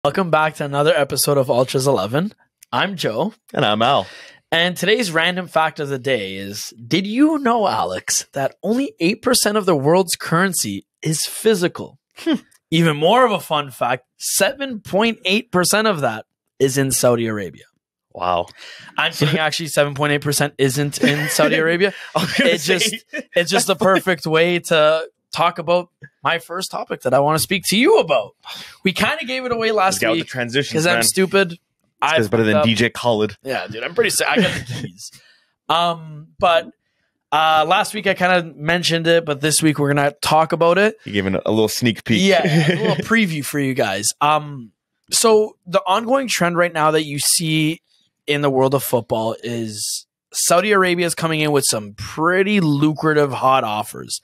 Welcome back to another episode of Ultras 11. I'm Joe. And I'm Al. And today's random fact of the day is, did you know, Alex, that only 8% of the world's currency is physical? Even more of a fun fact, 7.8% of that is in Saudi Arabia. Wow. I'm kidding, actually 7.8% isn't in Saudi Arabia. It's just the perfect way to talk about my first topic that I want to speak to you about. We kind of gave it away last week because I'm stupid. It's better than DJ Khaled. Yeah, dude, I'm pretty sick. I got the keys. But last week I kind of mentioned it, but this week we're gonna talk about it. You gave it a little sneak peek. Yeah, a little preview for you guys. So the ongoing trend right now that you see in the world of football is Saudi Arabia is coming in with some pretty lucrative hot offers.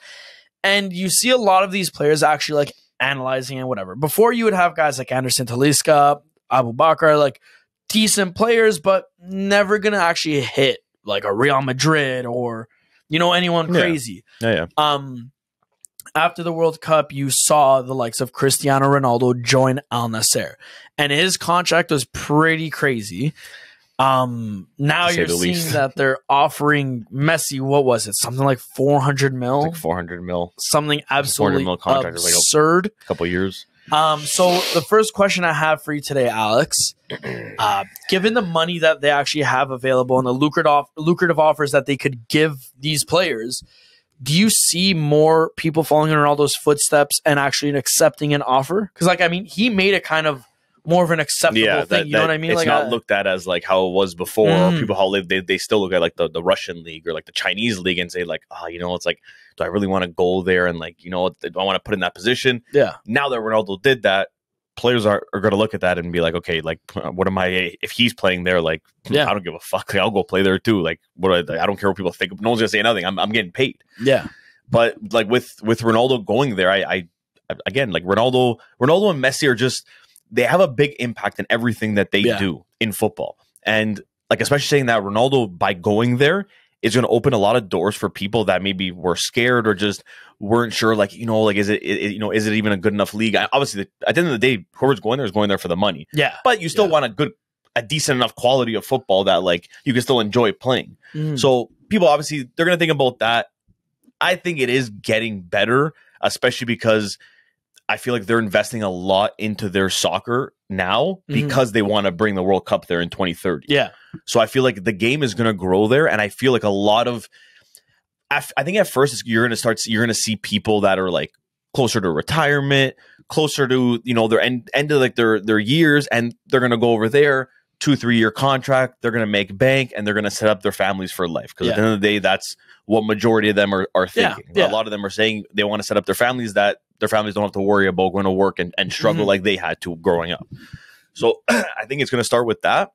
And you see a lot of these players actually like analyzing and whatever. Before you would have guys like Anderson Talisca, Abu Bakr, like decent players, but never going to actually hit like a Real Madrid or, you know, anyone crazy. Yeah. After the World Cup, you saw the likes of Cristiano Ronaldo join Al Nassr. And his contract was pretty crazy. Now you're seeing that they're offering Messi, what was it? Something like 400 mil? Like 400 mil. Something absolutely 400 mil contract, absurd. Like a couple years. So the first question I have for you today, Alex, given the money that they actually have available and the lucrative offers that they could give these players, do you see more people following in Ronaldo's footsteps and actually accepting an offer? Because, like, I mean, he made it kind of more of an acceptable thing. You know what I mean? It's like, not looked at as like how it was before. Or people how they still look at like the Russian league or like the Chinese league and say like, you know, it's like, do I really want to go there and like, you know, do I want to put in that position? Yeah. Now that Ronaldo did that, players are going to look at that and be like, okay, like what am I if he's playing there? Like, I don't give a fuck. Like, I'll go play there too. Like, I don't care what people think. No one's gonna say nothing. I'm getting paid. Yeah. But like with Ronaldo going there, I again like Ronaldo and Messi are just. They have a big impact in everything that they do in football. And like, especially saying that Ronaldo, by going there, is going to open a lot of doors for people that maybe were scared or just weren't sure, like, you know, like, is it even a good enough league? Obviously, at the end of the day, whoever's going there is going there for the money. Yeah. But you still want a decent enough quality of football that, like, you can still enjoy playing. So people, obviously, they're going to think about that. I think it is getting better, especially because I feel like they're investing a lot into their soccer now because they want to bring the World Cup there in 2030. Yeah. So I feel like the game is going to grow there. And I feel like a lot of, I think at first you're going to see people that are like closer to retirement, closer to, you know, their end of like their years. And they're going to go over there, 2-3 year contract. They're going to make bank and they're going to set up their families for life. Because at the end of the day, that's what majority of them are thinking. A lot of them are saying they want to set up their families that their families don't have to worry about going to work and struggle like they had to growing up. So I think it's going to start with that.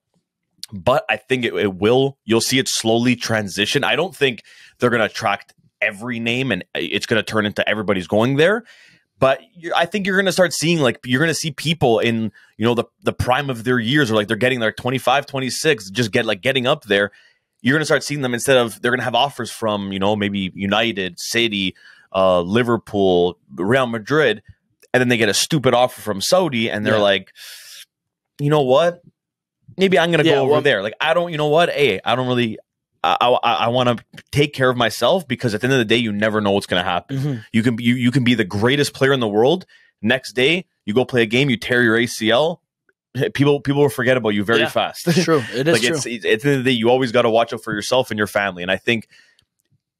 But I think you'll see it slowly transition. I don't think they're going to attract every name and it's going to turn into everybody's going there. But I think you're going to start seeing, like, you're going to see people in, you know, the prime of their years, or like they're getting like 25, 26, just getting up there. You're going to start seeing them instead of, they're going to have offers from, you know, maybe United, City, Liverpool, Real Madrid, and then they get a stupid offer from Saudi and they're like, you know what? Maybe I'm going to go over there. Like, I don't, you know what? Hey, I don't really, I want to take care of myself, because at the end of the day, you never know what's going to happen. You can be the greatest player in the world. Next day, you go play a game, you tear your ACL. People will forget about you very fast. It's true. It is true. At the end of the day, you always got to watch out for yourself and your family. And I think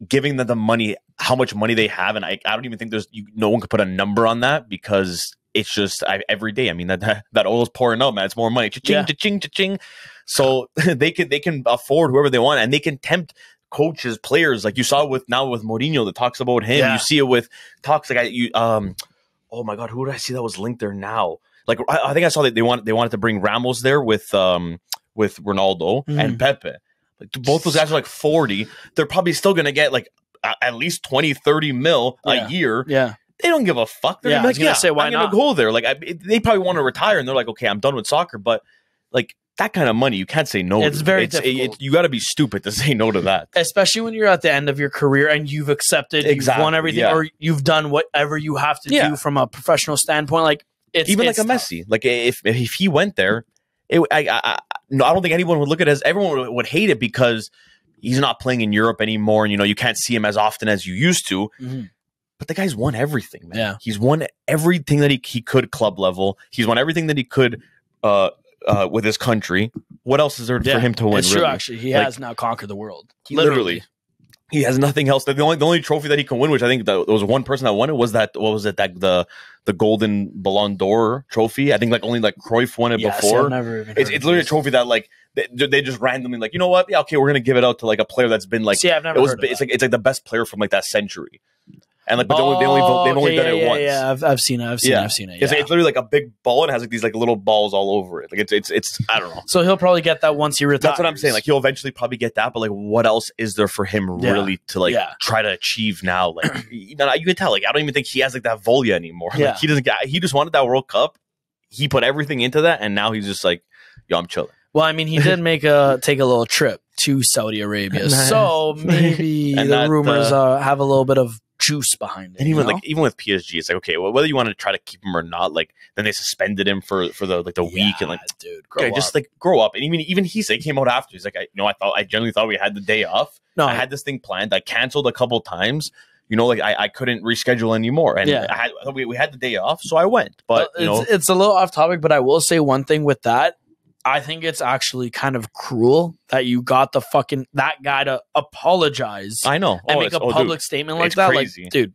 giving them the money, how much money they have, and I don't even think no one could put a number on that, because it's just every day. I mean, that oil's pouring out, man. It's more money. Cha-ching, cha-ching, cha-ching. So they can afford whoever they want, and they can tempt coaches, players, like you saw with Mourinho that talks about him. You see it with talks like oh my God, who did I see that was linked there now? Like, I think I saw that they wanted to bring Ramos there with Ronaldo and Pepe. Like, both those guys are like 40. They're probably still going to get like at least 20, 30 mil a year. Yeah. They don't give a fuck. They're like, why I'm going to go there. Like, they probably want to retire and they're like, okay, I'm done with soccer. But like, that kind of money, you can't say no. It's very difficult. You got to be stupid to say no to that. Especially when you're at the end of your career and you've accepted, you've won everything, or you've done whatever you have to do from a professional standpoint. Like, Even like a Messi, like if he went there, I don't think anyone would look at it as everyone would hate it because he's not playing in Europe anymore, and you can't see him as often as you used to. Mm-hmm. But the guy's won everything, man. Yeah. He's won everything that he could club level. He's won everything that he could with his country. What else is there for him to win? It's true, actually. He has now conquered the world. Literally. He has nothing else. The only trophy that he can win, which I think there was one person that won it, was that, what was it, that the Golden Ballon d'Or trophy? I think only Cruyff won it before. I've never even it's literally a trophy that they just randomly you know what? Yeah, okay, we're gonna give it out to a player that's been I've never heard of that. It's like the best player from that century. And they've only done it once. Yeah, I've seen it. I've seen it. Yeah. It's literally a big ball and has these little balls all over it. It's I don't know. So he'll probably get that once he retires. That's what I'm saying. He'll eventually probably get that, but what else is there for him really to try to achieve now? You can tell. I don't even think he has that Volia anymore. Yeah. He doesn't. He just wanted that World Cup. He put everything into that, and now he's just yo, I'm chilling. Well, I mean, he did take a little trip to Saudi Arabia, so maybe the rumors have a little bit of juice behind it. And even with PSG, it's okay, well, whether you want to try to keep him or not, then they suspended him for the week, and dude, grow up. And even he came out after. He's I genuinely thought we had the day off. No, I had this thing planned. I canceled a couple times. I couldn't reschedule anymore, and we had the day off, so I went. But it's a little off topic, but I will say one thing with that. I think it's actually kind of cruel that you got that guy to apologize. I know. And make a public statement like that. Crazy. Dude,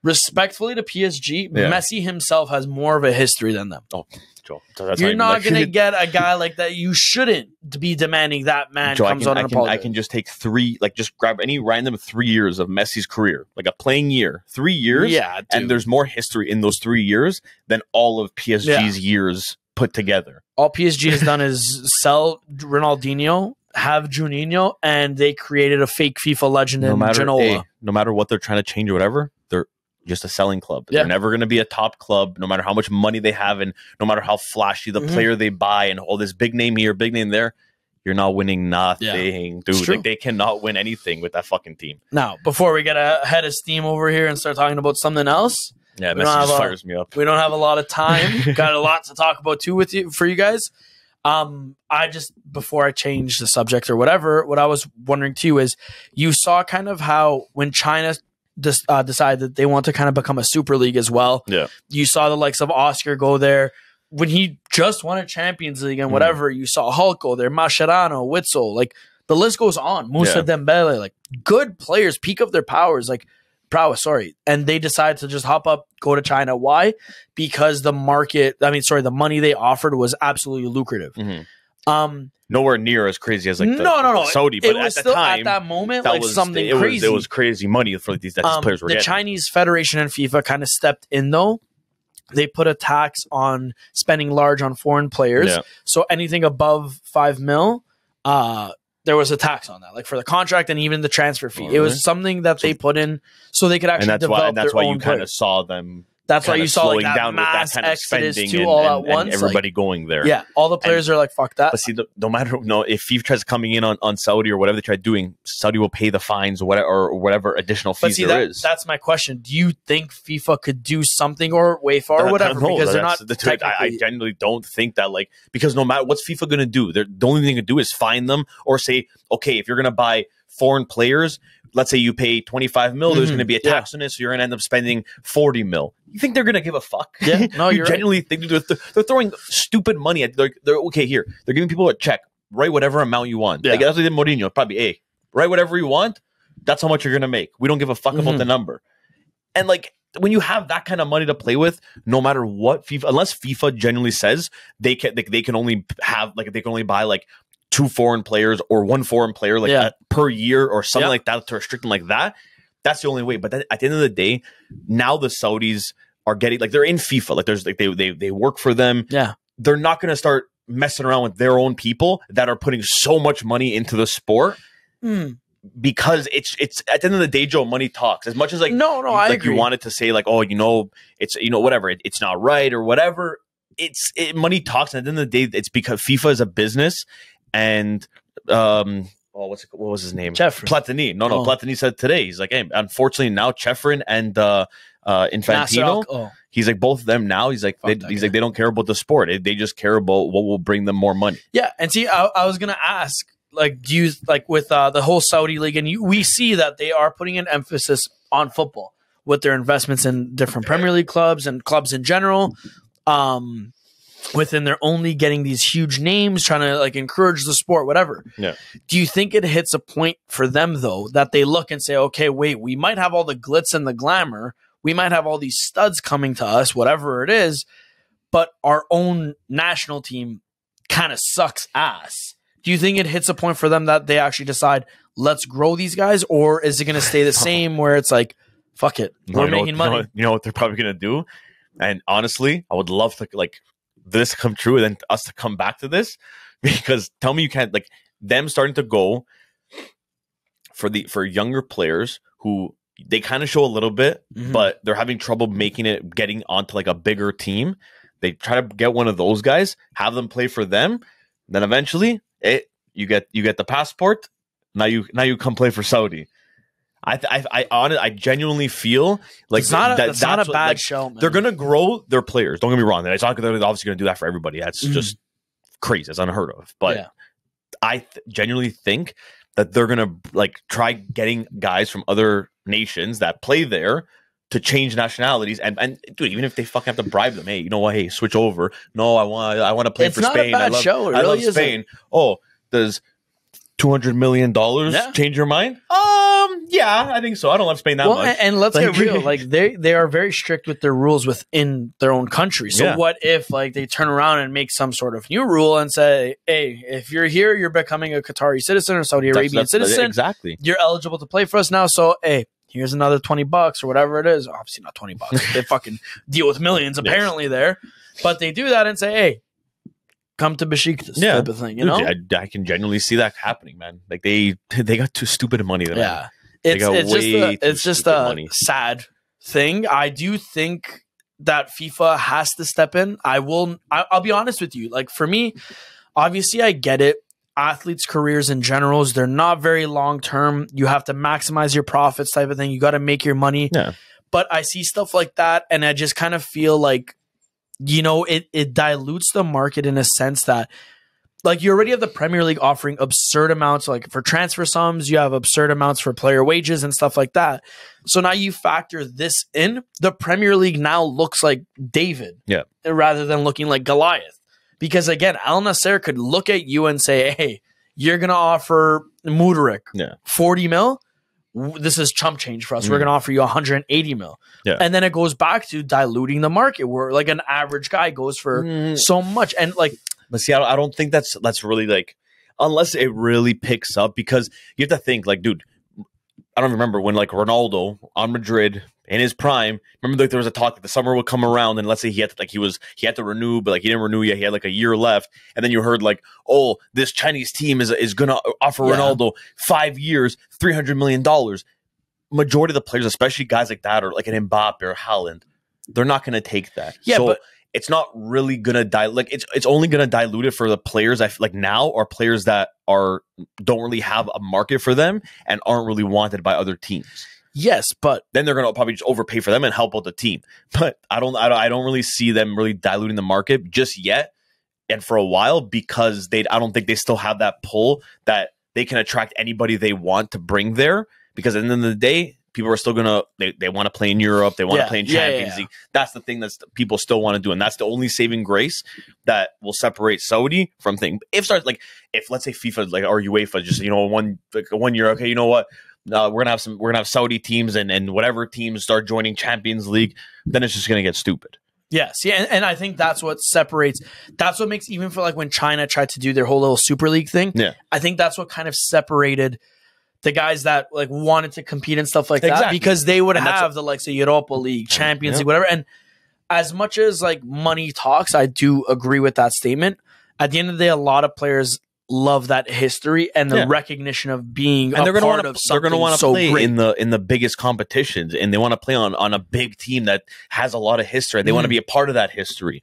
respectfully to PSG, Messi himself has more of a history than them. Oh, Joe. You're not going to get a guy like that. You shouldn't be demanding that man comes on an apology. I can just take just grab any random 3 years of Messi's career, a playing year, 3 years. Yeah, dude. And there's more history in those 3 years than all of PSG's years put together. All PSG has done is sell Ronaldinho, have Juninho, and they created a fake FIFA legend in Genoa. No matter what they're trying to change or whatever, they're just a selling club. They're never going to be a top club, no matter how much money they have and no matter how flashy the player they buy and all this big name here, big name there. You're not winning nothing, dude. They cannot win anything with that fucking team. Now, before we get ahead of steam over here and start talking about something else, yeah, Messi just fires me up. We don't have a lot of time. Got a lot to talk about too for you guys. Before I change the subject or whatever, what I was wondering too is you saw kind of how when China decided that they want to kind of become a super league as well. Yeah, you saw the likes of Oscar go there when he just won a Champions League and whatever. You saw Hulk go there, Mascherano, Witzel, the list goes on. Moussa Dembele, good players, peak of their prowess, and they decided to just hop up, go to China. Why? Because the money they offered was absolutely lucrative. Mm-hmm. Nowhere near as crazy as no, Saudi, but it was at the time, at that moment that was something crazy. It was crazy money for these players were getting. The Chinese Federation and FIFA kind of stepped in though. They put a tax on spending large on foreign players. Yeah. So anything above 5 mil, there was a tax on that, for the contract and even the transfer fee. It was something that they put in so they could actually develop their own. That's why you kind of saw them. That's why you saw that down mass with that kind of exodus spending all at once. And everybody going there. Yeah, all the players are fuck that. But see, no matter if FIFA tries coming in on Saudi or whatever they try doing, Saudi will pay the fines or whatever additional fees there is. That's my question. Do you think FIFA could do something or UEFA or whatever? Because they're not. I genuinely don't think that because no matter what's FIFA going to do, the only thing to do is fine them or say, okay, if you're going to buy foreign players, let's say you pay 25 mil, there's going to be a tax on it, so you're going to end up spending 40 mil. You think they're going to give a fuck? Yeah, no, you're genuinely think they're throwing stupid money at. They're okay here. They're giving people a check. Write whatever amount you want. Yeah. That's what they did Mourinho. Probably write whatever you want. That's how much you're going to make. We don't give a fuck about the number. And when you have that kind of money to play with, no matter what FIFA, unless FIFA genuinely says they can only have they can only buy 2 foreign players or 1 foreign player per year or something like that to restrict them like that. That's the only way. But at the end of the day, now the Saudis are getting they're in FIFA. There's they work for them. Yeah, they're not going to start messing around with their own people that are putting so much money into the sport. Because it's at the end of the day, Joe, money talks. As much as I agree. You wanted to say it's whatever it's not right or whatever. Money talks. And at the end of the day, it's because FIFA is a business and what was his name? Chefrin. Platini. No, Platini said today. He's like, hey, unfortunately now Chefrin and Infantino. He's like, both of them now. He's like, they don't care about the sport. They just care about what will bring them more money. Yeah, and see, I was gonna ask, like, do you like with the whole Saudi league, and we see that they are putting an emphasis on football with their investments in different Premier League clubs and clubs in general. Within they're only getting these huge names, trying to like encourage the sport, whatever. Yeah. Do you think it hits a point for them though that they look and say, okay, wait, we might have all the glitz and the glamour, we might have all these studs coming to us, whatever it is, but our own national team kind of sucks ass. Do you think it hits a point for them that they actually decide, let's grow these guys, or is it going to stay the same where it's like, fuck it, we're making money? You know what they're probably going to do? And honestly, I would love to like this to come true and then us to come back to this, because tell me you can't, like, them starting to go for younger players who they kind of show a little bit, but they're having trouble getting onto like a bigger team. They try to get one of those guys, have them play for them, then eventually you get the passport. Now you come play for Saudi. I genuinely feel like that's not a bad show, man. They're gonna grow their players. Don't get me wrong. They're obviously gonna do that for everybody. That's just crazy. That's unheard of. But I genuinely think that they're gonna like try getting guys from other nations that play there to change nationalities. And dude, even if they fucking have to bribe them, hey, you know what? Hey, switch over. No, I want to play for Spain. I love Spain. Oh, does $200 million change your mind? Yeah, I think so. I don't love Spain that much. And let's get real. Like they are very strict with their rules within their own country. So what if like they turn around and make some sort of new rule and say, hey, if you're here, you're becoming a Qatari citizen or Saudi Arabian citizen. Exactly. You're eligible to play for us now. So hey, here's another $20 or whatever it is. Obviously not $20. They fucking deal with millions apparently there. But they do that and say, hey, come to Besiktas type of thing, you know? I can genuinely see that happening, man. Like they got too stupid money. Yeah. It's just a sad thing. I do think that FIFA has to step in. I'll be honest with you. Like for me, obviously I get it. Athletes' careers in general, they're not very long term. You have to maximize your profits type of thing. You got to make your money. Yeah. But I see stuff like that and I just kind of feel like, you know, it dilutes the market in a sense that, like, you already have the Premier League offering absurd amounts, like for transfer sums, you have absurd amounts for player wages and stuff like that. So now you factor this in, the Premier League now looks like David rather than looking like Goliath. Because again, Al Nasser could look at you and say, hey, you're going to offer Mudryk 40 mil. This is chump change for us. We're going to offer you 180 mil. Yeah. And then it goes back to diluting the market where like an average guy goes for so much. And like, but see, I don't think that's really like, unless it really picks up, because you have to think like, dude, I don't remember when like Ronaldo on Madrid in his prime. Remember, like there was a talk that the summer would come around, and let's say he had to renew, but like he didn't renew yet. He had like a year left, and then you heard like, oh, this Chinese team is gonna offer Ronaldo 5 years, $300 million. Majority of the players, especially guys like that, or like an Mbappe or Haaland, they're not gonna take that. Yeah, so but it's not really gonna it's only gonna dilute it for the players I feel like now are players that don't really have a market for them and aren't really wanted by other teams. Yes, but then they're gonna probably just overpay for them and help out the team. But I don't really see them really diluting the market just yet, and for a while, because I don't think they still have that pull that they can attract anybody they want to bring there. Because at the end of the day, people are still gonna they want to play in Europe, they want to play in Champions League. That's the thing that people still want to do, and that's the only saving grace that will separate Saudi from thing. If let's say FIFA or UEFA just one year, okay, you know what? We're gonna have Saudi teams and whatever teams start joining Champions League, then it's just gonna get stupid. Yes, yeah, and I think that's what separates. That's what makes, even for like when China tried to do their whole little Super League thing. Yeah, I think that's what kind of separated the guys that like wanted to compete and stuff like that, because they would have the likes of Europa League, Champions League, whatever. And as much as like money talks, I do agree with that statement. At the end of the day, a lot of players love that history and the recognition of being a part of something. They're going to want to play great in the biggest competitions, and they want to play on a big team that has a lot of history. They want to be a part of that history.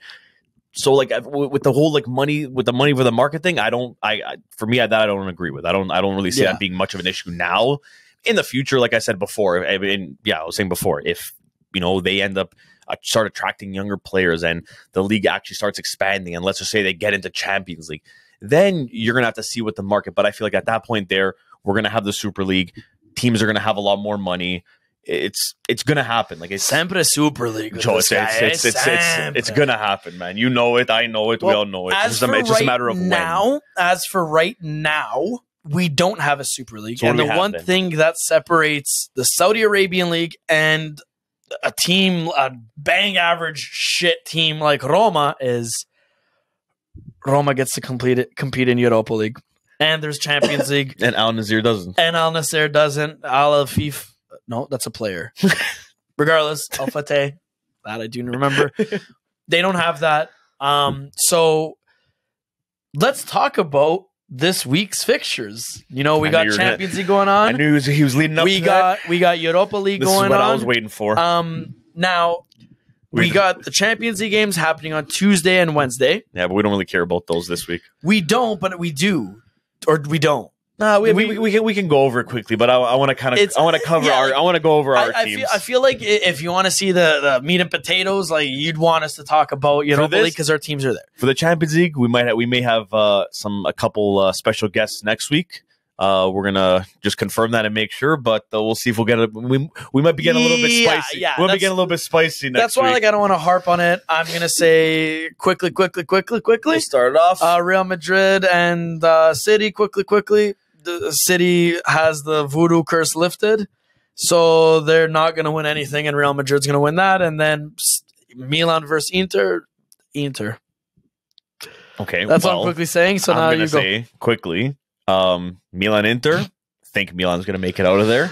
So like with the whole like money for the market thing, for me that I don't agree with. I don't really see that being much of an issue now. In the future, like I said before, I was saying before, if they end up start attracting younger players and the league actually starts expanding, and let's just say they get into Champions League, then you're gonna have to see what the market. But I feel like at that point we're gonna have the Super League. Teams are gonna have a lot more money. It's gonna happen. Like it's sempre Super League. Joe, it's gonna happen, man. You know it. I know it. We all know it. It's just a matter of when. As for right now, we don't have a Super League, and the one thing that separates the Saudi Arabian League and a bang average shit team like Roma is Roma gets to compete in Europa League, and there's Champions League, and Al Nassr doesn't. Al Afif. No, that's a player. Regardless, Al Fateh, that I do remember. They don't have that. So let's talk about this week's fixtures. We got Champions League going on. I knew he was leading up to that. We got Europa League going on. This is what I was waiting for. Now, we got the Champions League games happening on Tuesday and Wednesday. Yeah, but we don't really care about those this week. We don't, but we do. Or we don't. No, we can go over it quickly, but I want to go over our teams. I feel like if you want to see the meat and potatoes, like you'd want us to talk about Europa League because our teams are there. For the Champions League, we may have a couple special guests next week. We're gonna just confirm that and make sure, but we'll see if we'll get it. We might be getting a little bit spicy. Yeah, we might be getting a little bit spicy next week. That's why I don't want to harp on it. I'm gonna say quickly. We'll start it off. Real Madrid and City quickly. The City has the voodoo curse lifted, so they're not going to win anything, and Real Madrid's going to win that. And then Milan versus Inter. Okay, that's what I'm quickly saying. So now you go quickly. Milan Inter. Think Milan's going to make it out of there.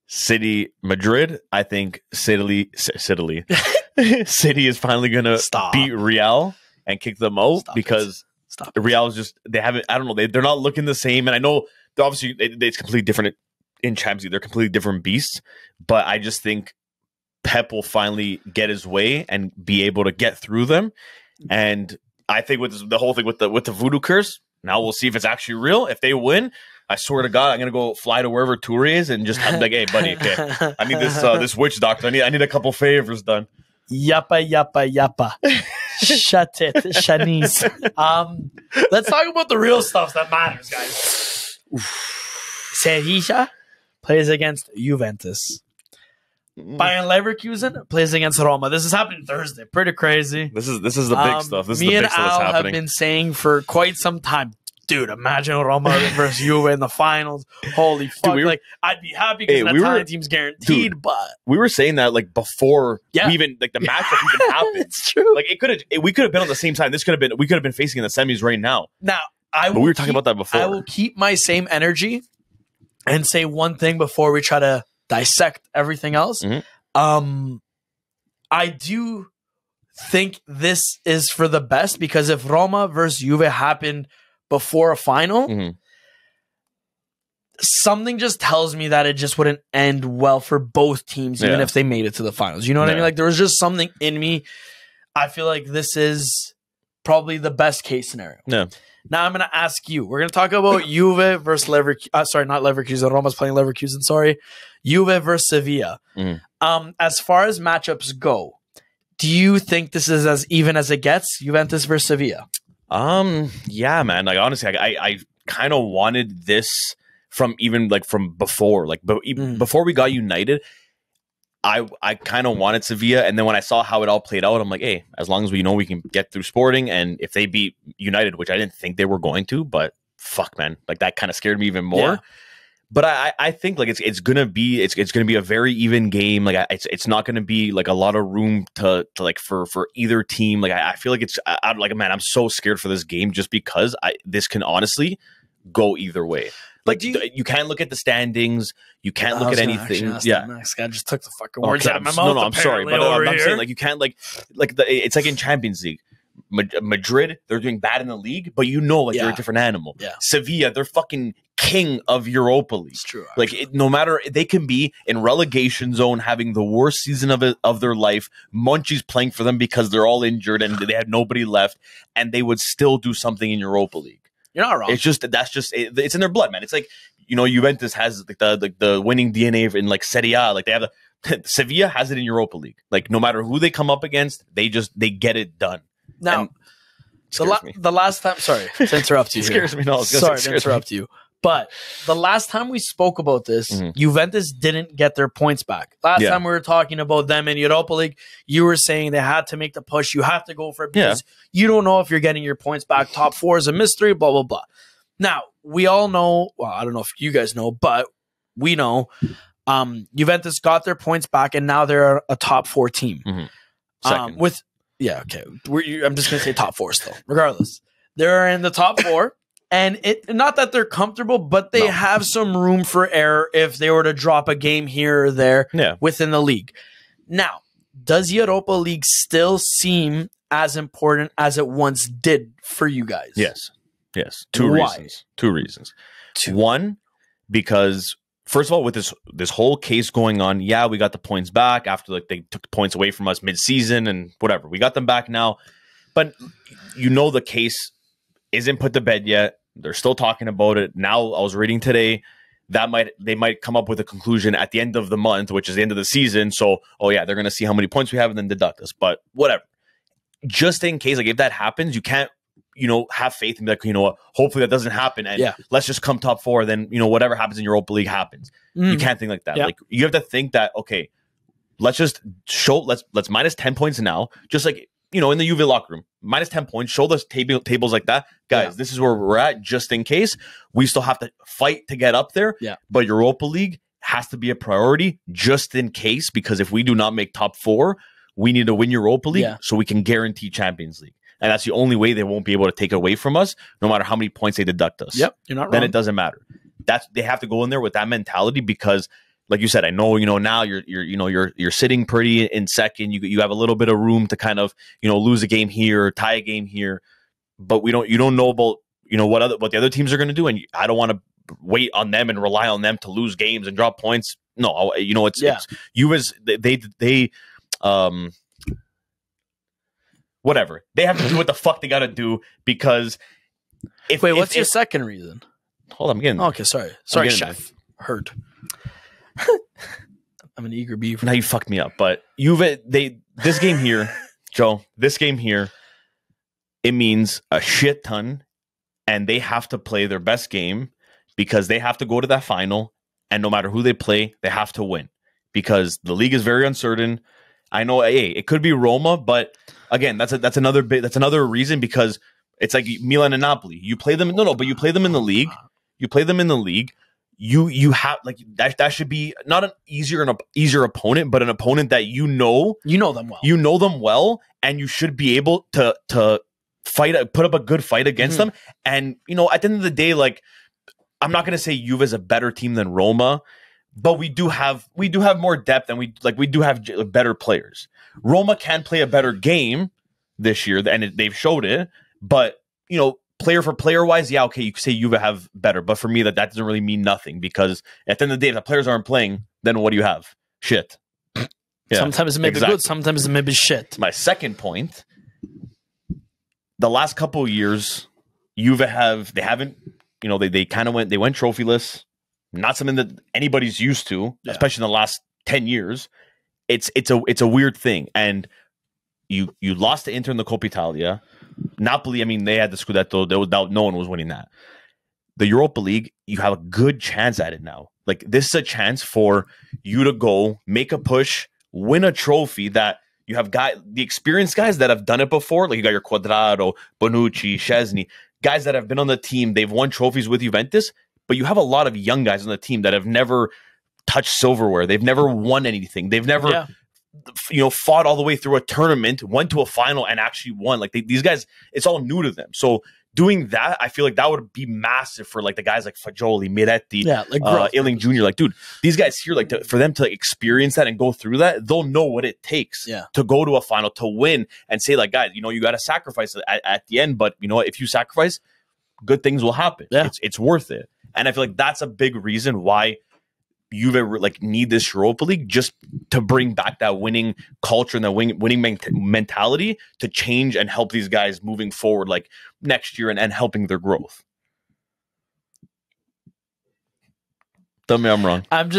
City Madrid. I think City is finally going to beat Real and kick them out because. The Real is just they haven't. I don't know. They're not looking the same, and I know they're obviously it's completely different in Champions League. They're completely different beasts, but I just think Pep will finally get his way and be able to get through them. And I think with the whole thing with the voodoo curse, now we'll see if it's actually real. If they win, I swear to God, I'm gonna go fly to wherever Toure is and just have like, hey, buddy, okay, I need this witch doctor. I need a couple favors done. Yappa. Shut it, Shanice. Let's talk about the real stuff that matters, guys. Sevilla plays against Juventus. Bayern Leverkusen plays against Roma. This is happening Thursday. Pretty crazy. This is the big stuff. This is the big stuff that's happening. Me and Al have been saying for quite some time, dude, imagine Roma versus Juve in the finals. Holy fuck. Dude, I'd be happy because that Italian team's guaranteed, dude, but we were saying that before we even the matchup even happened. It's true. We could have been on the same time. We could have been facing in the semis right now. We were talking about that before. I will keep my same energy and say one thing before we try to dissect everything else. Mm-hmm. I do think this is for the best because if Roma versus Juve happened before a final, mm-hmm. something just tells me that it just wouldn't end well for both teams, even if they made it to the finals. You know what I mean? Like there was just something in me. I feel like this is probably the best case scenario. Yeah. Now I'm going to ask you. We're going to talk about Juve versus Leverkusen. Sorry, not Leverkusen. Roma's playing Leverkusen. Sorry. Juve versus Sevilla. Mm. As far as matchups go, do you think this is as even as it gets? Juventus versus Sevilla. Yeah, man. Like honestly, I kind of wanted this from before, before we got united. I kind of wanted Sevilla, and then when I saw how it all played out, I'm like, hey, as long as we can get through Sporting, and if they beat United, which I didn't think they were going to, but fuck, man, like that kind of scared me even more. Yeah. But I think like it's gonna be a very even game. Like it's not gonna be like a lot of room to like for either team. Like I feel like I'm so scared for this game just because this can honestly go either way. Like you can't look at the standings. You can't look at anything. Yeah, this guy just took the fucking words out of my mouth. No, I'm sorry, but I'm saying like you can't like it's like in Champions League. Madrid, they're doing bad in the league, but they're a different animal. Yeah. Sevilla, they're fucking king of Europa League. It's true. Like no matter, they can be in relegation zone having the worst season of their life. Munchie's playing for them because they're all injured and they had nobody left, and they would still do something in Europa League. You're not wrong. It's just it's in their blood, man. It's like, Juventus has like the winning DNA in like Serie A. Like they have Sevilla has it in Europa League. Like no matter who they come up against, they get it done. Now, the last time, sorry to interrupt you. It scares me. No, sorry to interrupt you. But the last time we spoke about this, Juventus didn't get their points back. Last time we were talking about them in Europa League, you were saying they had to make the push. You have to go for it because you don't know if you're getting your points back. Top 4 is a mystery, blah, blah, blah. Now, we all know, well, I don't know if you guys know, but we know Juventus got their points back, and now they're a top 4 team. I'm just going to say top 4 still, regardless. They're in the top 4. And not that they're comfortable, but they have some room for error if they were to drop a game here or there within the league. Now, does Europa League still seem as important as it once did for you guys? Yes. Two reasons. One, because first of all, with this whole case going on, we got the points back after they took the points away from us mid-season and whatever. We got them back now, but the case isn't put to bed yet. They're still talking about it. Now, I was reading today that they might come up with a conclusion at the end of the month, which is the end of the season. So, they're going to see how many points we have and then deduct us. But whatever. Just in case, if that happens, you can't, have faith and be like, what, hopefully that doesn't happen. And let's just come top 4. Then, whatever happens in Europa League happens. You can't think like that. Yeah. Like you have to think that, okay, let's just let's minus 10 points now. Just like, in the Juve locker room, minus 10 points, show the tables like that. Guys, this is where we're at, just in case. We still have to fight to get up there. Yeah. But Europa League has to be a priority just in case, because if we do not make top 4, we need to win Europa League so we can guarantee Champions League. And that's the only way they won't be able to take it away from us, no matter how many points they deduct us. Yep, you're not wrong. Then it doesn't matter. They have to go in there with that mentality because, like you said, I know, now you're sitting pretty in second. You have a little bit of room to kind of, lose a game here, tie a game here, but you don't know about, what the other teams are going to do. And I don't want to wait on them and rely on them to lose games and drop points. No, it's you as they whatever. They have to do what the fuck they got to do because what's your second reason? Hold on, I'm getting okay, sorry, chef. Hurt. I'm an eager beaver. Now you fucked me up, but this game here, Joe, it means a shit ton, and they have to play their best game because they have to go to that final, and no matter who they play, they have to win because the league is very uncertain. I know, it could be Roma, but again, that's another reason because it's like Milan and Napoli. You play them, but you play them in the league. You have that should be not an easier opponent, but an opponent that you know them well, and you should be able to fight, put up a good fight against them. And at the end of the day, I'm not going to say Juve is a better team than Roma, but we do have more depth and we do have better players. Roma can play a better game this year, and they've showed it. But player for player wise, you could say Juve have better, but for me that doesn't really mean nothing because at the end of the day, if the players aren't playing, then what do you have? Shit. Yeah, sometimes it may be good, sometimes it may be shit. My second point: the last couple of years, Juve they went trophyless. Not something that anybody's used to, especially in the last 10 years. It's a weird thing, and you lost to Inter in the Coppa Italia. Napoli, they had the Scudetto. No one was winning that. The Europa League, you have a good chance at it now. This is a chance for you to go make a push, win a trophy that you have the experienced guys that have done it before. You got your Quadrado, Bonucci, Szczesny, guys that have been on the team. They've won trophies with Juventus, but you have a lot of young guys on the team that have never touched silverware. They've never won anything. They've never fought all the way through a tournament, went to a final, and actually won. Like these guys, it's all new to them. So doing that, I feel like that would be massive for like the guys like Fagioli, Miretti, Illing Jr. Like, dude, these guys here, like for them to like experience that and go through that, they'll know what it takes to go to a final, to win, and say like, guys, you got to sacrifice at the end. But you know what? If you sacrifice, good things will happen. Yeah. It's worth it. And I feel like that's a big reason why Juve like need this Europa League, just to bring back that winning culture and that winning mentality to change and help these guys moving forward like next year and helping their growth. Tell me I'm wrong. I'm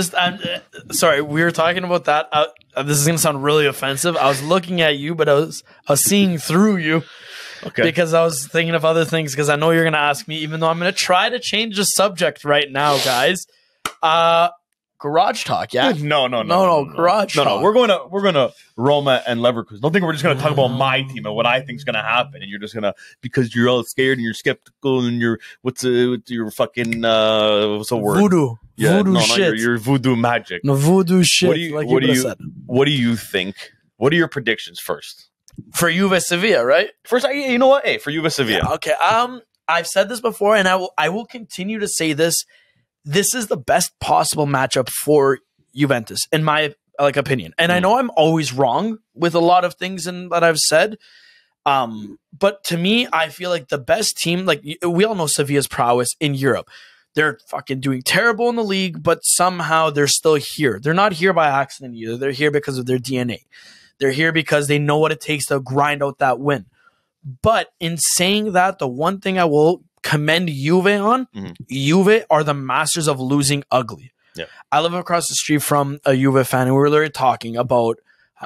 sorry. We were talking about that. This is going to sound really offensive. I was looking at you, but I was seeing through you. Okay. Because I was thinking of other things, because I know you're going to ask me, even though I'm going to try to change the subject right now, guys. Garage talk, yeah? No. Garage talk. No, we're going to Roma and Leverkusen. Don't think we're just going to talk about my team and what I think is going to happen, and you're just going to, because you're all scared and you're skeptical and you're what's your fucking what's the word? Voodoo. Yeah, voodoo shit. Your voodoo magic. No voodoo shit. What do you think? What are your predictions first? For Juve Sevilla, right? First, you know what? Hey, for Juve Sevilla. Yeah, okay. I've said this before, and I will continue to say this. This is the best possible matchup for Juventus, in my opinion. And I know I'm always wrong with a lot of things that I've said. But to me, I feel like the best team, like we all know Sevilla's prowess in Europe. They're fucking doing terrible in the league, but somehow they're still here. They're not here by accident either. They're here because of their DNA. They're here because they know what it takes to grind out that win. But in saying that, the one thing I will commend Juve on, Juve are the masters of losing ugly. Yeah. I live across the street from a Juve fan, and we were literally talking about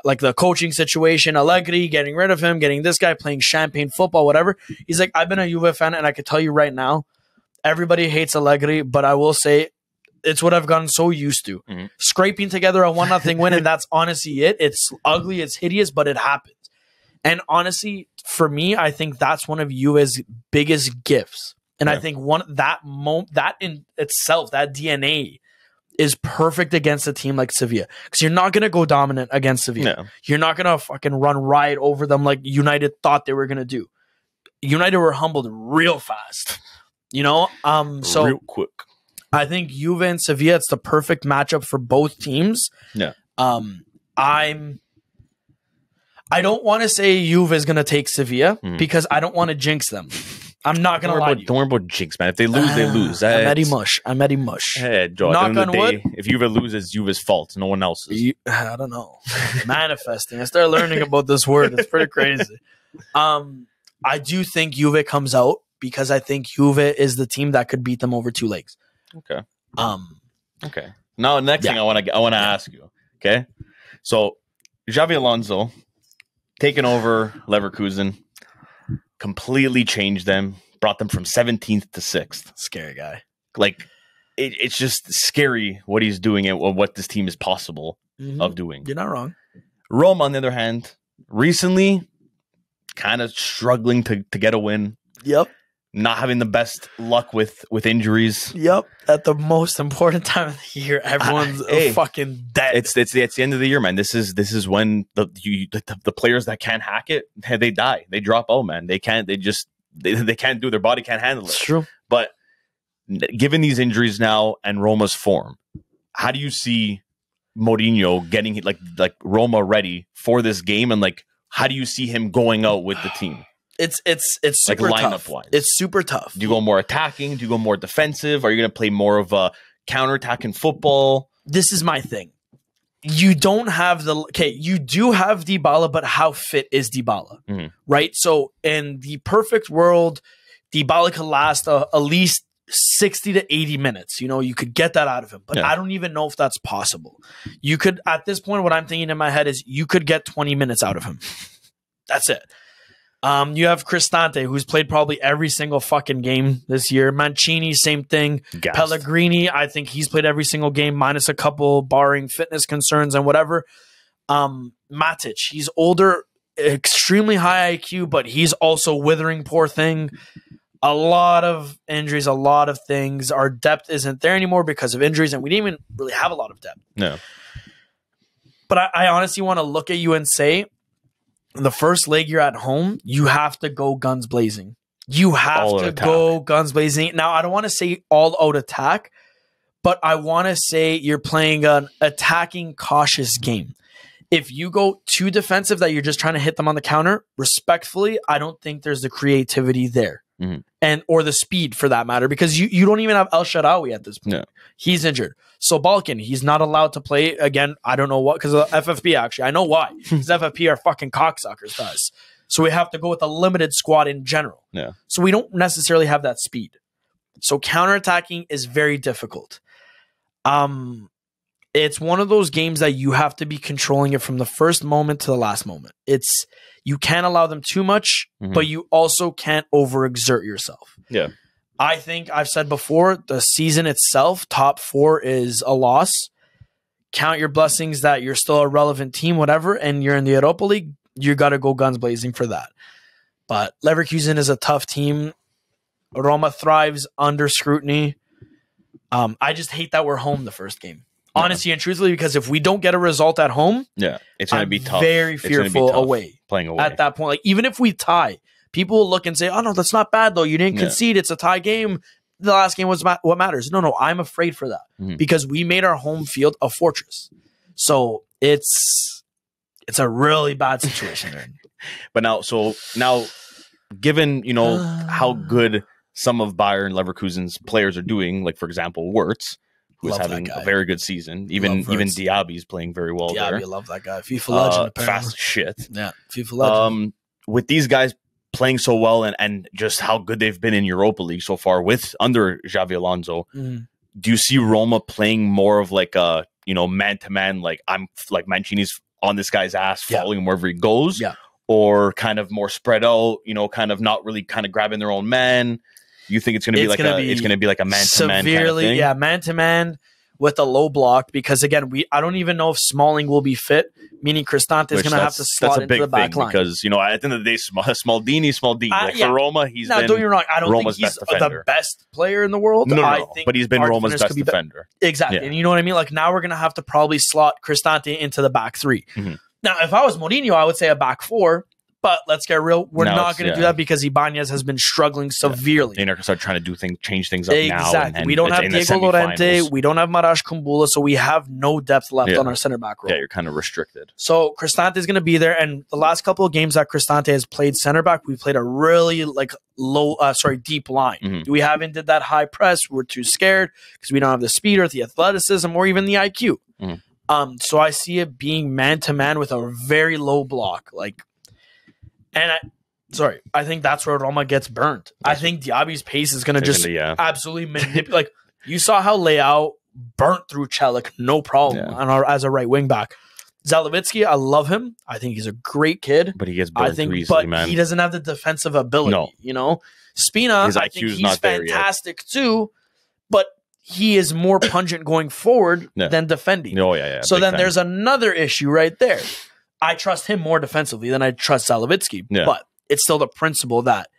like the coaching situation, Allegri, getting rid of him, getting this guy playing champagne football, whatever. He's like, I've been a Juve fan, and I can tell you right now, everybody hates Allegri, but I will say it's what I've gotten so used to. Scraping together a 1-0 win, and that's honestly it. It's ugly, it's hideous, but it happens. And honestly, for me, I think that's one of Juve's biggest gifts. And I think that in itself, that DNA is perfect against a team like Sevilla. Because you're not going to go dominant against Sevilla. No. You're not going to fucking run riot over them like United thought they were going to do. United were humbled real fast. So real quick. I think Juve and Sevilla, it's the perfect matchup for both teams. Yeah. I don't want to say Juve is going to take Sevilla because I don't want to jinx them. I'm not going to lie to you. Don't worry about jinx, man. If they lose, they lose. I'm Eddie Mush. Hey, Joe, knock on wood. If Juve loses, it's Juve's fault. No one else's. I don't know. Manifesting. I started learning about this word. It's pretty crazy. I do think Juve comes out because I think Juve is the team that could beat them over two legs. Okay. Okay. Now, next thing I want to ask you. Okay. So, Xabi Alonso taking over Leverkusen, completely changed them, brought them from 17th to 6th. Scary guy. Like, it's just scary what he's doing and what this team is possible of doing. You're not wrong. Rome, on the other hand, recently kind of struggling to get a win. Yep. Not having the best luck with injuries. Yep. At the most important time of the year, everyone's fucking dead. It's the end of the year, man. This is when the players that can't hack it, they die. They drop out, man. They can't do it. Their body can't handle it. It's true. But given these injuries now and Roma's form, how do you see Mourinho getting like Roma ready for this game, and like how do you see him going out with the team? It's super like tough. Lineup-wise. It's super tough. Do you go more attacking? Do you go more defensive? Are you going to play more of a counter-attacking football? This is my thing. You don't have you do have Dybala, but how fit is Dybala? Right? So in the perfect world, Dybala could last at least 60 to 80 minutes. You could get that out of him. But I don't even know if that's possible. You could, at this point, what I'm thinking in my head is you could get 20 minutes out of him. That's it. You have Cristante, who's played probably every single fucking game this year. Mancini, same thing. Gassed. Pellegrini, I think he's played every single game, minus a couple, barring fitness concerns and whatever. Matic, he's older, extremely high IQ, but he's also withering, poor thing. A lot of injuries, a lot of things. Our depth isn't there anymore because of injuries, and we didn't even really have a lot of depth. No. But I honestly want to look at you and say, the first leg you're at home, you have to go guns blazing. You have to go guns blazing. Now, I don't want to say all out attack, but I want to say you're playing an attacking, cautious game. If you go too defensive that you're just trying to hit them on the counter, respectfully, I don't think there's the creativity there. And or the speed for that matter, because you don't even have El Shaarawy at this point. No. He's injured. So Balkan, he's not allowed to play again. I don't know what, because of FFP actually. I know why. Because FFP are fucking cocksuckers to us. So we have to go with a limited squad in general. Yeah. So we don't necessarily have that speed. So counterattacking is very difficult. It's one of those games that you have to be controlling it from the first moment to the last moment. You can't allow them too much, but you also can't overexert yourself. Yeah. I think I've said before, the season itself, top 4 is a loss. Count your blessings that you're still a relevant team, whatever, and you're in the Europa League. You got to go guns blazing for that. But Leverkusen is a tough team. Roma thrives under scrutiny. I just hate that we're home the first game. Honestly and truthfully, because if we don't get a result at home, it's going to be tough. Very fearful away. Playing away. At that point, like even if we tie, people will look and say, "Oh no, that's not bad though. You didn't concede. It's a tie game. The last game was what matters." No, I'm afraid for that because we made our home field a fortress. So it's a really bad situation there. But now, given how good some of Bayern Leverkusen's players are doing, like for example, Wirtz, who's having a very good season. Even Diaby's playing very well there. I love that guy. FIFA legend, apparently. Fast as shit. Yeah, FIFA legend. With these guys playing so well and just how good they've been in Europa League so far under Xabi Alonso, do you see Roma playing more of like a man-to-man, like Mancini's on this guy's ass, following him wherever he goes? Yeah. Or kind of more spread out, kind of not really kind of grabbing their own man? You think it's going to be like a man-to-man kind of thing? Yeah, man-to-man with a low block, because again, I don't even know if Smalling will be fit, meaning Cristante is going to have to slot into the back line. Because, at the end of the day, Smaldini. For Roma, he's been don't get me wrong, I don't Roma's think he's best defender. The best player in the world. No, but he's been Roma's best defender. Exactly. Yeah. And you know what I mean? Like now we're going to have to probably slot Cristante into the back 3. Now, if I was Mourinho, I would say a back 4. But let's get real. We're not going to do that because Ibanez has been struggling severely. They're going to start trying to change things up now. Exactly. We don't have Diego Llorente. We don't have Marash Kumbula, so we have no depth left on our center back role. Yeah, you're kind of restricted. So Cristante is going to be there, and the last couple of games that Cristante has played center back, we played a really deep line. We haven't did that high press. We're too scared because we don't have the speed or the athleticism or even the IQ. So I see it being man to man with a very low block, I think that's where Roma gets burnt. I think Diaby's pace is going to just absolutely manipulate. Like you saw how Leao burnt through Celik, no problem as a right wing back. Zalewicki, I love him. I think he's a great kid. But he gets burnt too easily, man. He doesn't have the defensive ability. Spina, I think he's fantastic too, but he is more pungent going forward than defending. So then there's another issue right there. I trust him more defensively than I trust Zalewicki, but it's still the principle that,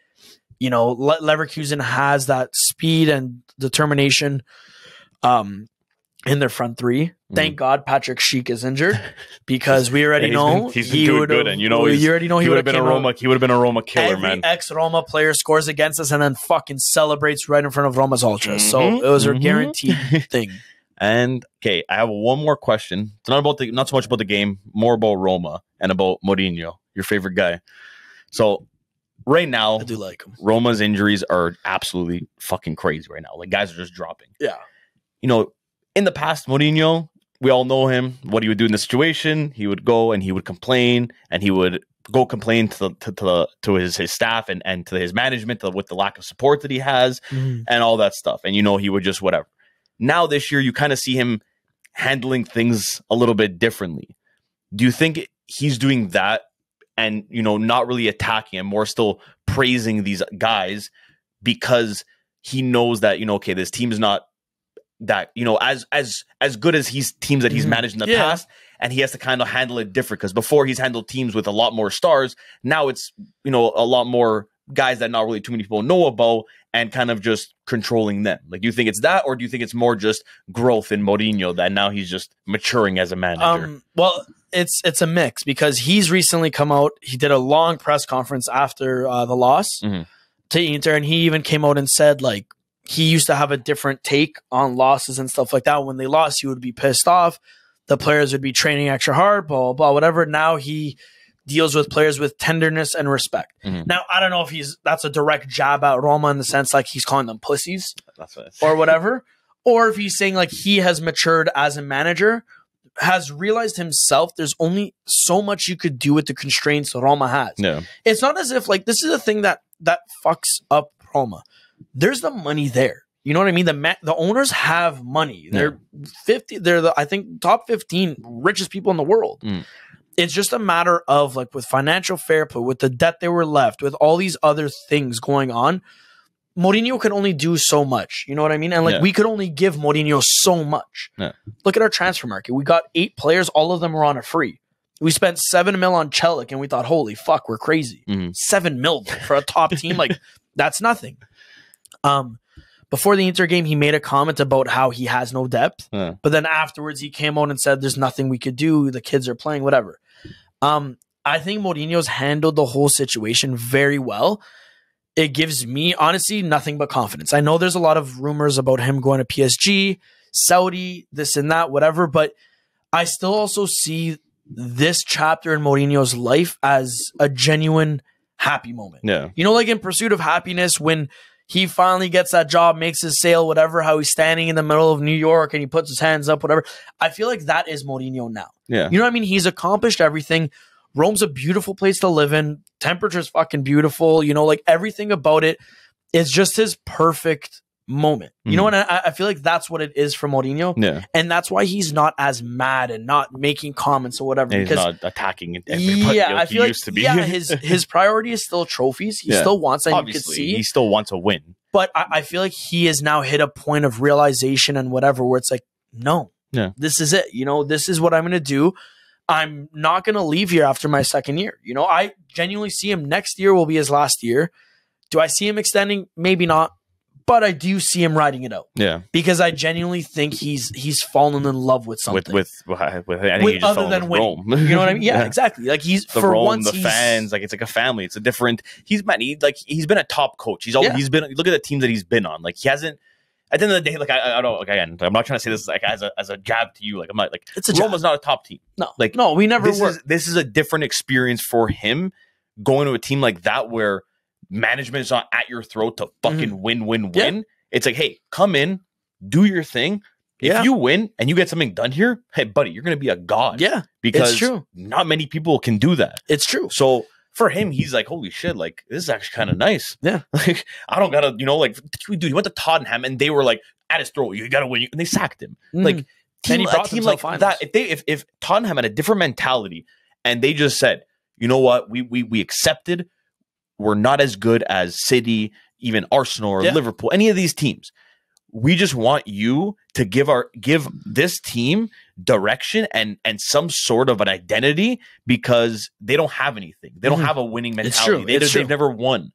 Leverkusen has that speed and determination in their front 3. Thank God Patrick Schick is injured because we already know he would have been a Roma. He would have been a Roma killer, man. Every ex-Roma player scores against us and then fucking celebrates right in front of Roma's ultras. So it was a guaranteed thing. And okay, I have one more question. It's not so much about the game, more about Roma and about Mourinho, your favorite guy. So right now, I do like him. Roma's injuries are absolutely fucking crazy right now. Like guys are just dropping. Yeah. In the past, Mourinho, we all know him. What he would do in the situation, he would go and he would complain, and he would go complain to his staff and to his management with the lack of support that he has and all that stuff. And he would just whatever. Now this year, you kind of see him handling things a little bit differently. Do you think he's doing that and, not really attacking and more still praising these guys because he knows that, this team's not that, as good as teams that he's managed in the past, and he has to kind of handle it different because before he's handled teams with a lot more stars. Now it's, a lot more guys that not really too many people know about and kind of just controlling them? Like, do you think it's that, or do you think it's more just growth in Mourinho that now he's just maturing as a manager? Well, it's a mix, because he's recently come out. He did a long press conference after the loss to Inter, and he even came out and said, like, he used to have a different take on losses and stuff like that. When they lost, he would be pissed off. The players would be training extra hard, blah, blah, blah, whatever. Now he deals with players with tenderness and respect. Now, I don't know if that's a direct jab at Roma in the sense like he's calling them pussies or whatever, or if he's saying like he has matured as a manager, has realized himself there's only so much you could do with the constraints Roma has. Yeah. It's not as if like this is a thing that fucks up Roma. There's the money there. You know what I mean? The owners have money. They're I think top 15 richest people in the world. It's just a matter of like with financial fair play, with the debt they were left, with all these other things going on, Mourinho can only do so much. You know what I mean? And like we could only give Mourinho so much. Look at our transfer market. We got 8 players. All of them were on a free. We spent 7 mil on Celik and we thought, holy fuck, we're crazy. 7 mil for a top team. Like that's nothing. Before the Inter game, he made a comment about how he has no depth. But then afterwards, he came out and said, there's nothing we could do. The kids are playing, whatever. I think Mourinho's handled the whole situation very well. It gives me, honestly, nothing but confidence. I know there's a lot of rumors about him going to PSG, Saudi, this and that, whatever. But I still also see this chapter in Mourinho's life as a genuine happy moment. You know, like in Pursuit of Happiness, when he finally gets that job, makes his sale, whatever, how he's standing in the middle of New York and he puts his hands up, whatever. I feel like that is Mourinho now. You know what I mean? He's accomplished everything. Rome's a beautiful place to live in. Temperature's fucking beautiful. You know, like everything about it is just his perfect moment. You know what? I feel like that's what it is for Mourinho. And that's why he's not as mad and not making comments or whatever. And because he's not attacking everybody like I feel he used to be. his priority is still trophies. He still wants that. Obviously, you could see. He still wants a win. But I feel like he has now hit a point of realization and whatever, where it's like, no, this is it. You know, this is what I'm going to do. I'm not going to leave here after my second year. You know, I genuinely see him next year will be his last year. Do I see him extending? Maybe not. But I do see him riding it out. Because I genuinely think he's fallen in love with something. With other than winning. You know what I mean? Yeah, exactly. Like he's the for Rome, once the fans, like it's like a family. It's a different. He's been a top coach. He's been. Look at the teams that he's been on. Like he hasn't. At the end of the day, like I don't. Like again, I'm not trying to say this like as a jab to you. Like I'm not like it's Roma's not a top team. No, we never were. This is a different experience for him going to a team like that where management is not at your throat to fucking win. It's like, hey, come in, do your thing. If you win and you get something done here, hey, buddy, you're going to be a god. Because it's true. Not many people can do that. It's true. So for him, he's like, holy shit, like, this is actually kind of nice. Like, I don't got to, you know, like, dude, he went to Tottenham and they were like, at his throat, you got to win. And they sacked him. Like, a team like that, if Tottenham had a different mentality and they just said, you know what, we accepted, we're not as good as City, even Arsenal or Liverpool, any of these teams. We just want you to give this team direction and some sort of an identity because they don't have anything. They don't have a winning mentality. They've never won.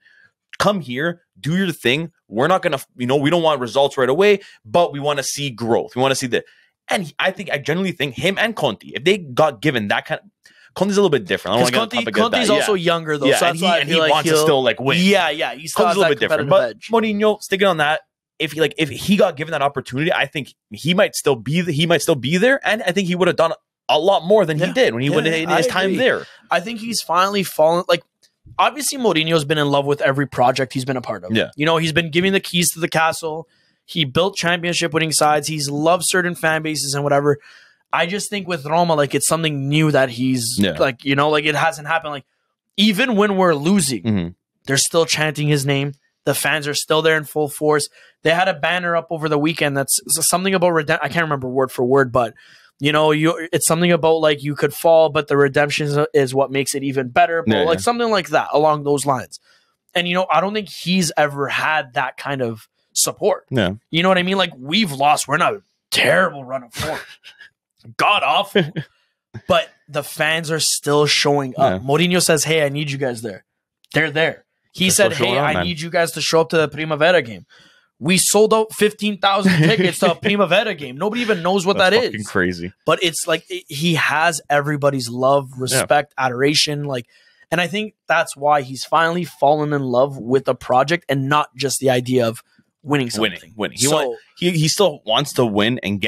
Come here, do your thing. We're not going to, you know, we don't want results right away, but we want to see growth. We want to see and I generally think him and Conte, if they got given that kind of, Conte's a little bit different. I don't want Conte's also younger though, so that's why he wants to still like win. He's still a little bit different. But Mourinho, sticking on that, if he got given that opportunity, I think he might still be there, and I think he would have done a lot more than he did when he went in his time there. I think he's finally fallen. Like obviously, Mourinho's been in love with every project he's been a part of. You know, he's been giving the keys to the castle. He built championship winning sides. He's loved certain fan bases and whatever. I just think with Roma, like it's something new that he's like, you know, like it hasn't happened. Like even when we're losing, they're still chanting his name. The fans are still there in full force. They had a banner up over the weekend that's something about redemption. I can't remember word for word, but you know, it's something about like you could fall, but the redemption is what makes it even better. But like something like that along those lines. And you know, I don't think he's ever had that kind of support. You know what I mean? Like we've lost. We're in a terrible run of form. God awful. But the fans are still showing up. Mourinho says, hey, I need you guys there. They're there. He said, hey, I need you guys to show up to the Primavera game. We sold out 15,000 tickets to a Primavera game. Nobody even knows what that is. Fucking crazy. But it's like he has everybody's love, respect, adoration. Like, and I think that's why he's finally fallen in love with the project and not just the idea of winning something. Winning. He still wants to win and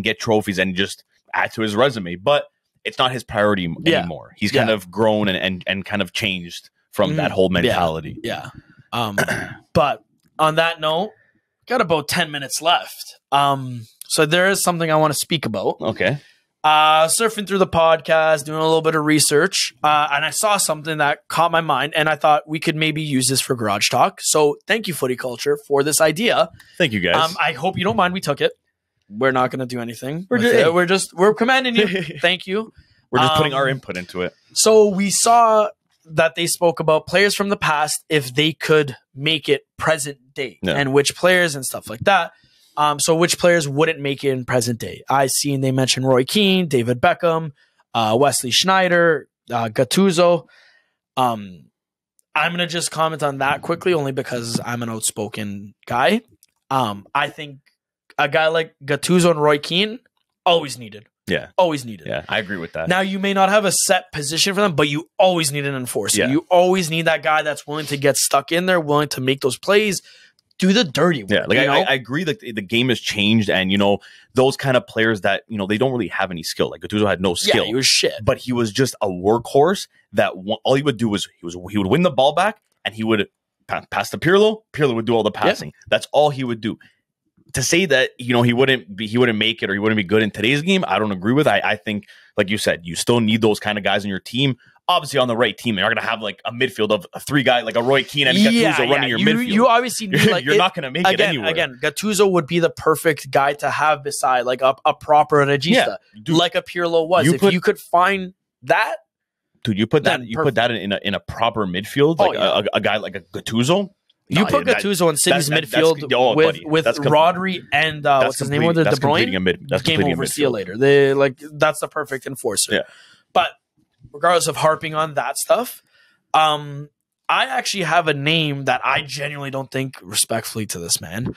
get trophies and just add to his resume, but it's not his priority anymore. He's kind of grown and kind of changed from that whole mentality. Yeah. But on that note, got about 10 minutes left. So there is something I want to speak about. Okay. Surfing through the podcast, doing a little bit of research, and I saw something that caught my mind, and I thought we could maybe use this for Garage Talk. So thank you, Footy Culture, for this idea. Thank you, guys. I hope you don't mind we took it. We're not going to do anything. We're commanding you. Thank you. We're just putting our input into it. So we saw that they spoke about players from the past if they could make it present day and which players and stuff like that. So which players wouldn't make it in present day? I seen they mentioned Roy Keane, David Beckham, Wesley Schneider, Gattuso. I'm going to just comment on that quickly only because I'm an outspoken guy. I think a guy like Gattuso and Roy Keane always needed. Yeah. Always needed. Yeah, I agree with that. Now, you may not have a set position for them, but you always need an enforcer. Yeah. You always need that guy that's willing to get stuck in there, willing to make those plays, do the dirty work. Yeah, like I agree that the game has changed, and those kind of players that they don't really have any skill. Like Gattuso had no skill. Yeah, he was shit, but he was just a workhorse. That all he would do was he would win the ball back, and he would pass to Pirlo. Pirlo would do all the passing. Yeah. That's all he would do. To say that he wouldn't make it or he wouldn't be good in today's game, I don't agree with. I think, like you said, you still need those kind of guys in your team. Obviously, on the right team, you're not going to have like a midfield of three guys like a Roy Keane and Gattuso running your midfield. You obviously need you're not going to make it anywhere. Again, Gattuso would be the perfect guy to have beside like a proper regista, like a Pirlo was. If you could find that, dude, you put that in a proper midfield, like a guy like a Gattuso. You put Gattuso in City's midfield with Rodri and what's his name? De Bruyne. Game over. See you later. That's the perfect enforcer. Yeah. But regardless of harping on that stuff, I actually have a name that I genuinely don't think, respectfully to this man,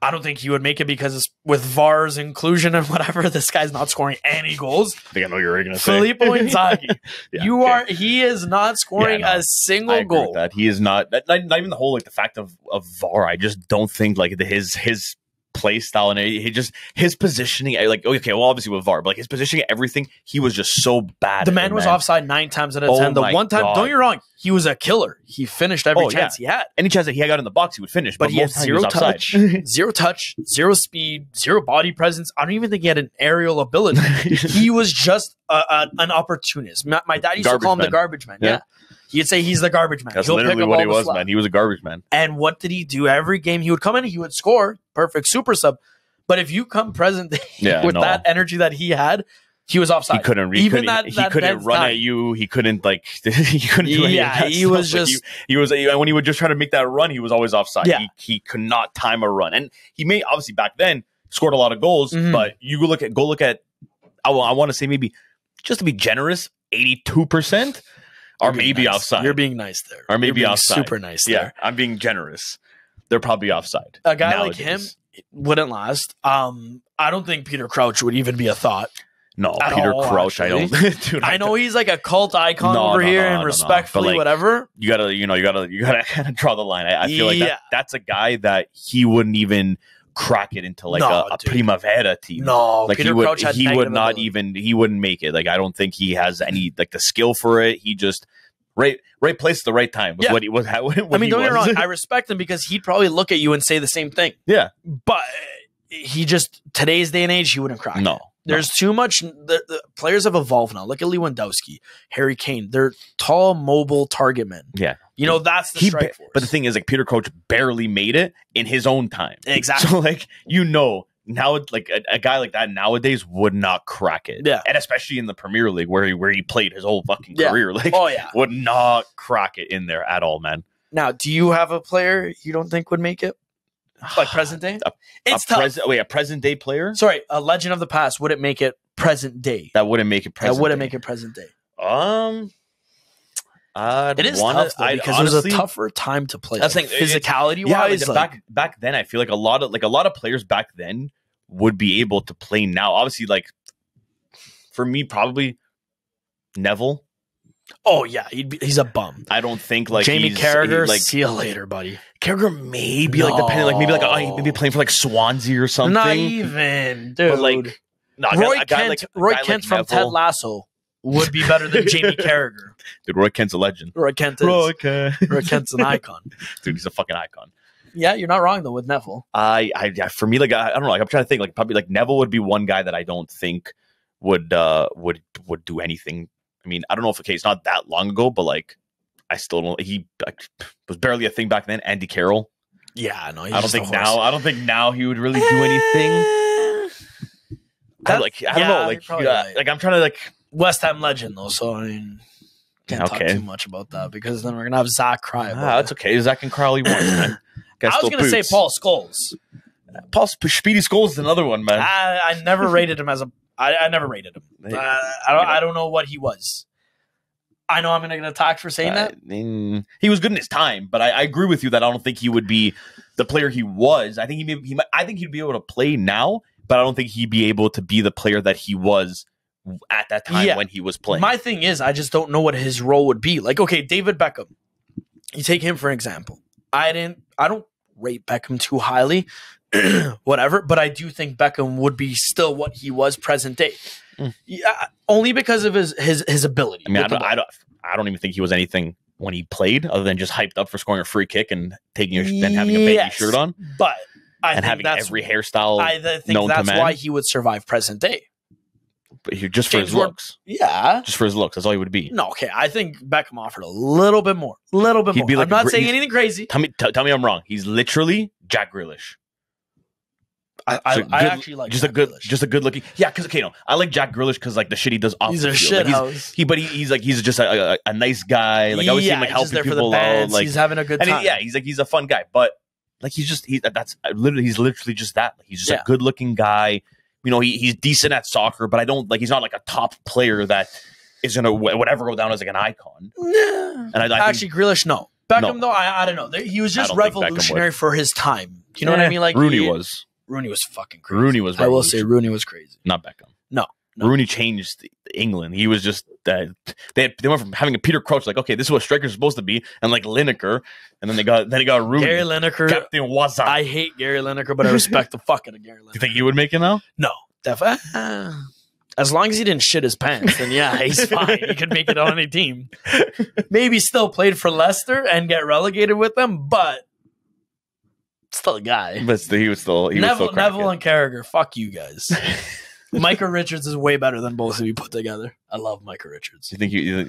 I don't think he would make it because with VAR's inclusion and whatever, this guy's not scoring any goals. I think I know you're going to say. Filippo Inzaghi. He is not scoring a single goal. That he is not even the whole the fact of VAR. I just don't think his play style and his positioning. Obviously with VAR, but his positioning, everything, he was just so bad. The man was offside 9 times out of 10. The one time, don't get me wrong, he was a killer. He finished every chance he had. Any chance that he got in the box, he would finish. But he had zero touch, zero speed, zero body presence. I don't even think he had an aerial ability. He was just an opportunist. My dad used to call him the garbage man. Yeah. He'd say he's the garbage man. That's literally what he was, man. He was a garbage man. And what did he do? Every game he would come in, he would score. Perfect super sub. But if you come present with that energy that he had, he was offside. He couldn't run at you. He couldn't he couldn't do any of that he was stuff. just he was when he would just try to make that run, he was always offside. Yeah. He could not time a run. And he may obviously back then scored a lot of goals, but you go look at I want to say maybe just to be generous, 82%. Or maybe nice. Offside. You're being nice there. Or maybe offside. Super nice there. Yeah, I'm being generous. They're probably offside. A guy nowadays. Like him wouldn't last. I don't think Peter Crouch would even be a thought. No, Peter Crouch, actually. I don't. Dude, I know he's like a cult icon over here and respectfully, whatever. You gotta kind of draw the line. I feel like that's a guy that he wouldn't even crack it into a Primavera team. No, Peter Crouch he would not even. He wouldn't make it. I don't think he has any the skill for it. He just right place at the right time. Was what he was. Don't get me wrong. I respect him because he'd probably look at you and say the same thing. Yeah, but he just today's day and age he wouldn't crack. No. There's too much. The players have evolved now. Look at Lewandowski, Harry Kane. They're tall, mobile target men. Yeah. That's the strike force. But the thing is, Peter Crouch barely made it in his own time. Exactly. So, now, a guy like that nowadays would not crack it. Yeah. And especially in the Premier League where he played his whole fucking career. Would not crack it in there at all, man. Now, do you have a player you don't think would make it? Present day? It's tough. A present day player? Sorry, a legend of the past. Would it make it present day? That wouldn't make it present day. That wouldn't make it present day. It is tough though, because it was a tougher time to play. That's like, physicality wise. Back then, I feel like a lot of players back then would be able to play now. Obviously, like for me, probably Neville. Oh yeah, he's a bum. I don't think like Jamie Carragher. See you later, buddy. Carragher maybe like depending, like maybe playing for like Swansea or something. Not even, dude. But like Roy Kent from Neville. Ted Lasso would be better than Jamie Carragher. Dude, Roy Kent's a legend. Roy Kent's an icon. Dude, he's a fucking icon. Yeah, you're not wrong though with Neville. For me, like I don't know, like I'm trying to think, like probably like Neville would be one guy that I don't think would do anything. I mean, I don't know if it's not that long ago, but like I still don't. He was barely a thing back then. Andy Carroll. Yeah, no, I don't think now he would really do anything. I don't know. Like I'm trying to like West Ham legend though, so I mean, can't talk too much about that because then we're gonna have Zach cry about that's okay. Zach can cry all he wants, man. I was gonna say Paul Scholes. Paul Speedy Scholes is another one, man. I never rated him as a. I never rated him. I don't know what he was. I know I'm going to get attacked for saying that. He was good in his time, but I agree with you that I don't think he would be the player he was. I think he'd be able to play now, but I don't think he'd be able to be the player that he was at that time when he was playing. My thing is, I just don't know what his role would be. Like, okay, David Beckham. You take him for an example. I don't rate Beckham too highly. Whatever, but I do think Beckham would be still what he was present day. Yeah, only because of his ability. I mean, I don't even think he was anything when he played, other than just hyped up for scoring a free kick and then having a baggy shirt on. But having every hairstyle. I think that's why he would survive present day. But just for his looks. Yeah, just for his looks. That's all he would be. No, okay. I think Beckham offered a little bit more. He'd be like I'm not saying anything crazy. Tell me I'm wrong. He's literally Jack Grealish. I actually like just a good looking. Yeah, because I like Jack Grealish because like the shit he does off the field. Like, he's just a nice guy. Like I always see him like helping people out. Like he's having a good time. He's a fun guy. But like he's literally just that. Like, he's just a good looking guy. He's decent at soccer, but I don't like. He's not like a top player that is gonna whatever go down as like an icon. Nah. And I think Grealish, no. Beckham though, I don't know. He was just revolutionary for his time. You know what I mean? Like Rooney was. Rooney was fucking crazy. I will say Rooney was crazy. Not Beckham. No. Rooney changed England. He was just they went from having a Peter Crouch, like, okay, this is what strikers are supposed to be, and like Lineker, and then they got Rooney. Gary Lineker. Captain Wazza. I hate Gary Lineker, but I respect the fuck out of Gary Lineker. Do you think he would make it now? No. Definitely. As long as he didn't shit his pants, then yeah, he's fine. He could make it on any team. Maybe still played for Leicester and get relegated with them, but still a guy. But he was still Neville and Carragher. Fuck you guys. Micah Richards is way better than both of you put together. I love Micah Richards. You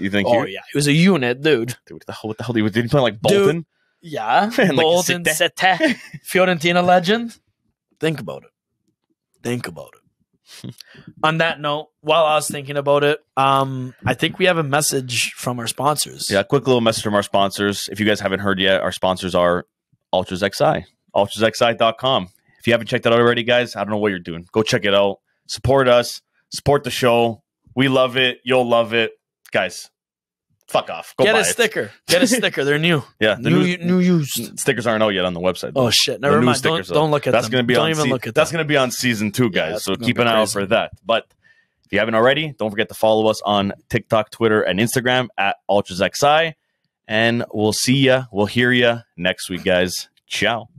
think? Oh yeah, he was a unit, dude. What the hell? Did he play like Bolton? Dude, yeah, Bolton, Sete, Fiorentina legend. Think about it. On that note, while I was thinking about it, I think we have a message from our sponsors. Yeah, a quick little message from our sponsors. If you guys haven't heard yet, our sponsors are UltrasXI. UltrasXI.com. If you haven't checked that out already, guys, I don't know what you're doing. Go check it out. Support us. Support the show. We love it. You'll love it. Guys, fuck off. Go Get buy a sticker. Get a sticker. They're new. Yeah. New used. Stickers aren't out yet on the website, though. Oh, shit. Never mind. Don't look at that's them. Gonna be don't even look at That's going to be on season 2, guys. So keep an eye out for that. But if you haven't already, don't forget to follow us on TikTok, Twitter, and Instagram at UltrasXI. And we'll see ya. We'll hear ya next week, guys. Ciao.